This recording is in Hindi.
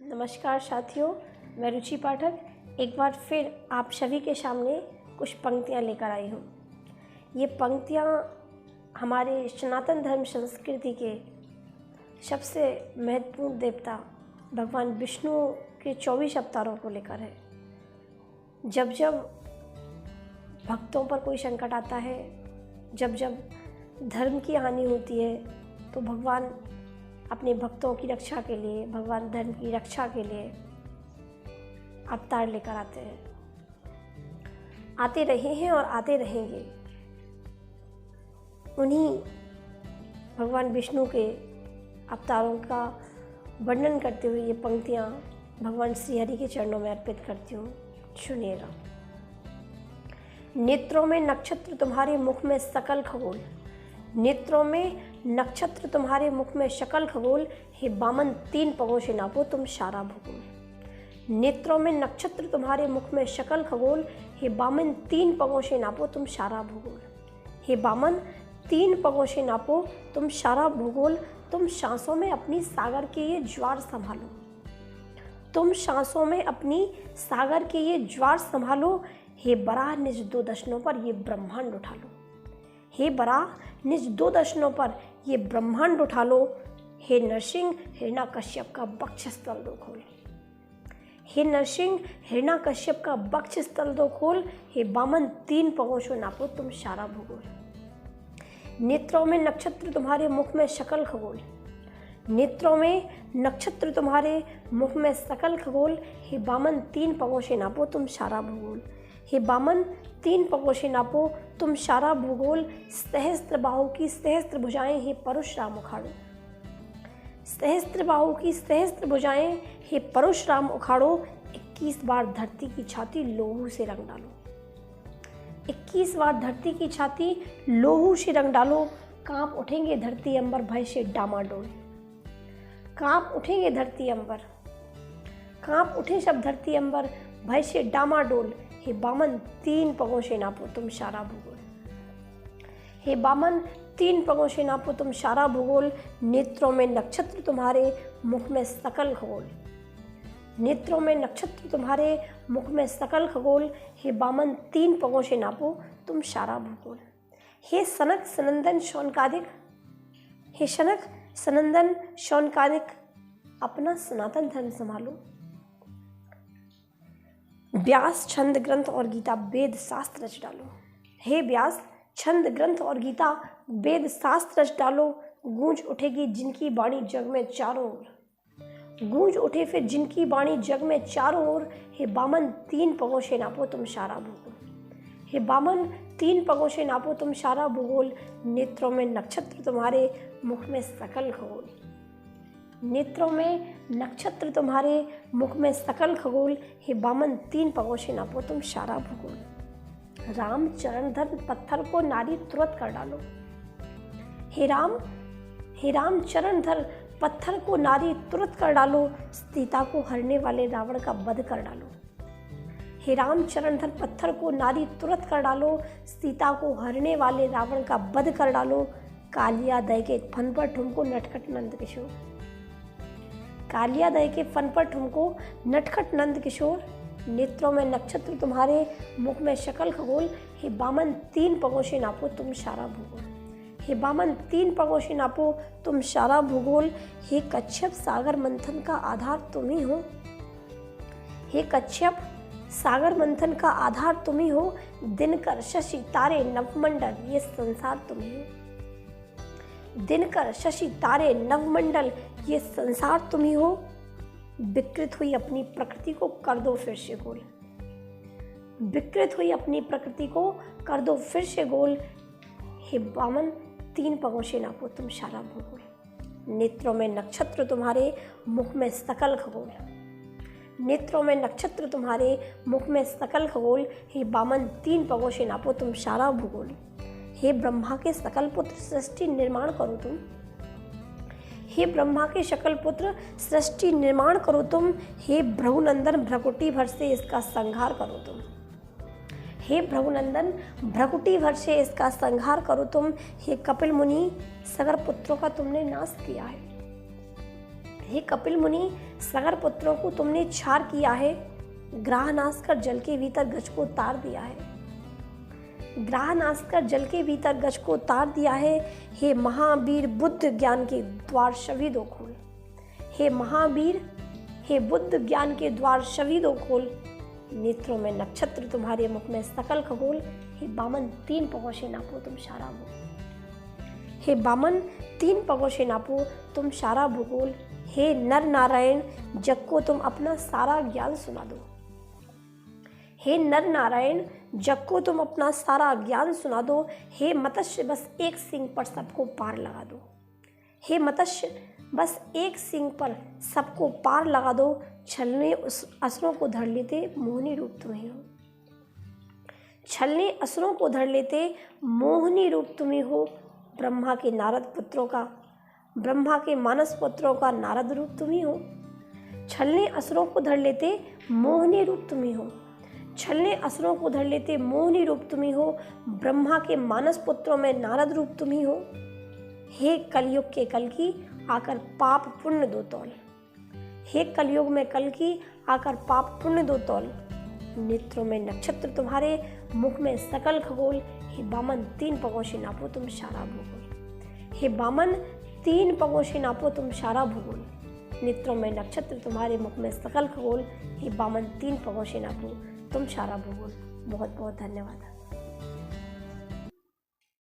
नमस्कार साथियों, मैं रुचि पाठक एक बार फिर आप सभी के सामने कुछ पंक्तियाँ लेकर आई हूँ। ये पंक्तियाँ हमारे सनातन धर्म संस्कृति के सबसे महत्वपूर्ण देवता भगवान विष्णु के 24 अवतारों को लेकर है। जब जब भक्तों पर कोई संकट आता है, जब जब धर्म की हानि होती है, तो भगवान अपने भक्तों की रक्षा के लिए, भगवान धर्म की रक्षा के लिए अवतार लेकर आते हैं, आते रहे हैं और आते रहेंगे। उन्हीं भगवान विष्णु के अवतारों का वर्णन करते हुए ये पंक्तियाँ भगवान श्री हरि के चरणों में अर्पित करती हूँ। सुनिएगा। नेत्रों में नक्षत्र तुम्हारे मुख में सकल खगोल, नेत्रों में नक्षत्र तुम्हारे मुख में शकल खगोल, हे बामन 3 पगों से नापो तुम सारा भूगोल। नेत्रों में नक्षत्र तुम्हारे मुख में शकल खगोल, हे बामन 3 पगों से नापो तुम सारा भूगोल। हे बामन 3 पगों से नापो तुम सारा भूगोल। तुम सांसों में अपनी सागर के ये ज्वार संभालो, तुम सांसों में अपनी सागर के ये ज्वार संभालो। हे बराह निज 2 दशनों पर ये ब्रह्मांड उठा लो, हे बराह निज 2 दशनों पर ये ब्रह्मांड उठा लो। हे नरसिंह हिरण्यकश्यप का वक्षस्थल दो खोल, हे नरसिंह हिरण्यकश्यप का वक्षस्थल दो खोल। हे बामन 3 पगों से नापो तुम सारा भूगोल। नेत्रों में नक्षत्र तुम्हारे मुख में शकल खगोल, नेत्रों में नक्षत्र तुम्हारे मुख में सकल खगोल। हे बामन 3 पगों से नापो तुम सारा भूगोल। हे बामन 3 पगों से नापो तुम सारा भूगोल। सहस्त्र बाहु की सहस्त्र भुजाएं, हे परशुराम उखाड़ो, सहस्त्र बाहु की सहस्त्र भुजाएं, हे परशुराम उखाड़ो। 21 बार धरती की छाती लोहू से रंग डालो, 21 बार धरती की छाती लोहू से रंग डालो। कांप उठेंगे धरती अंबर भय से डामाडोल, कांप उठेंगे धरती अंबर, कांप उठे सब धरती अंबर भय से डामाडोल। हे बामन 3 पगों से नापो तुम सारा भूगोल, हे बामन 3 पगों से नापो तुम सारा भूगोल। नेत्रों में नक्षत्र तुम्हारे मुख में सकल खगोल, नेत्रों में नक्षत्र तुम्हारे मुख में सकल खगोल। हे बामन 3 पगों से नापो तुम सारा भूगोल। हे सनक सनंदन शौनकादिक, हे सनक सनंदन शौनकादिक, अपना सनातन धर्म संभालो। व्यास छंद ग्रंथ और गीता वेद शास्त्र रच डालो, हे व्यास छंद ग्रंथ और गीता वेद शास्त्र रच डालो। गूंज उठेगी जिनकी वाणी जग में चारों ओर, गूंज उठे फिर जिनकी वाणी जग में चारों ओर। हे बामन 3 पगों से नापो तुम सारा भूगोल, हे बामन 3 पगों से नापो तुम सारा भूगोल। नेत्रों में नक्षत्र तुम्हारे मुख में सकल खगोल, नेत्रों में नक्षत्र तुम्हारे मुख में सकल खगोल। हे बामन 3 पगों से नापो तुम सारा भूगोल। राम चरण धर पत्थर को नारी तुरंत कर डालो, हे राम चरण धर पत्थर को नारी तुरंत कर डालो। सीता को हरने वाले रावण का वध कर डालो, हे राम चरण धर पत्थर को नारी तुरंत कर डालो। सीता को हरने वाले रावण का वध कर डालो। कालिया दय के फन पर ठुमको नटखट नंद किशोर, कालिया दय के फन पर ठुमको नटखट नंद किशोर। नेत्रों में नक्षत्र तुम्हारे मुख में शकल खगोल। हे बामन 3 पगों से नापो तुम सारा भूगोल, हे बामन 3 पगों से नापो तुम सारा भूगोल। हे कच्छप सागर मंथन का आधार तुम ही हो, हे कच्छप सागर मंथन का आधार तुम ही हो। दिनकर शशि तारे नवमंडल ये संसार तुम ही हो, दिनकर शशि तारे नवमंडल ये संसार तुम ही हो। विकृत हुई अपनी प्रकृति को कर दो फिर से गोल, विकृत हुई अपनी प्रकृति को कर दो फिर से गोल। हे बामन 3 पगों से नापो तुम सारा भूगोल। नेत्रों में नक्षत्र तुम्हारे मुख में सकल खगोल, नेत्रों में नक्षत्र तुम्हारे मुख में सकल खगोल। हे बामन 3 पगों से नापो तुम सारा भूगोल। हे ब्रह्मा के सकल पुत्र सृष्टि निर्माण करो तुम, हे ब्रह्मा के सकल पुत्र सृष्टि निर्माण करो तुम। हे भृगुनंदन भ्रकुटी भर से इसका संहार करो तुम, हे भृगुनंदन भ्रकुटी भर से इसका संहार करो तुम। हे कपिल मुनि सगर पुत्रों का तुमने नाश किया है, हे कपिल मुनि, सगर पुत्रों को तुमने छार किया है, ग्राह नाश कर जल के भीतर गज को तार दिया है। ग्राह नाश कर जल के भीतर गज को तार दिया है। हे महावीर, बुद्ध ज्ञान के द्वार सभी दो खोल। हे महावीर, हे बुद्ध ज्ञान के द्वार सभी दो खोल। नेत्रों में नक्षत्र, तुम्हारे मुख में सकल खगोल। हे बामन, 3 पगों से नापो तुम सारा भूगोल। हे बामन, 3 पगों से नापो तुम सारा भूगोल। हे नर नारायण, जग को तुम अपना सारा ज्ञान सुना दो। हे नर नारायण, जग को तुम अपना सारा ज्ञान सुना दो। हे मत्स्य, बस एक सींग पर सबको पार लगा दो। हे मत्स्य, बस एक सींग पर सबको पार लगा दो। छलने असुरों को धर लेते मोहिनी रूप तुम्हें हो। छलने असुरों को धर लेते मोहिनी रूप तुम्हें हो। ब्रह्मा के नारद पुत्रों का, ब्रह्मा के मानस पुत्रों का नारद रूप तुम्ही हो। छलने असुरों को धर लेते मोहिनी रूप तुम्ही हो। छलने असुरों को धर लेते मोहिनी रूप तुम्ही हो। ब्रह्मा के मानस पुत्रों में नारद रूप तुम्ही हो। हे कलयुग के कल्कि, आकर पाप पुण्य दो तौल। हे कलयुग में कल्कि, आकर पाप पुण्य दो तौल। नेत्रों में नक्षत्र, तुम्हारे मुख में सकल खगोल। हे बामन, 3 पगों से नापो तुम सारा भूगोल। हे बामन, 3 पगों से नापो तुम सारा भूगोल। नेत्रों में नक्षत्र, तुम्हारे मुख में सकल खगोल। हे बामन, 3 पगों से नापो तुम सारा भूगोल। बहुत बहुत धन्यवाद।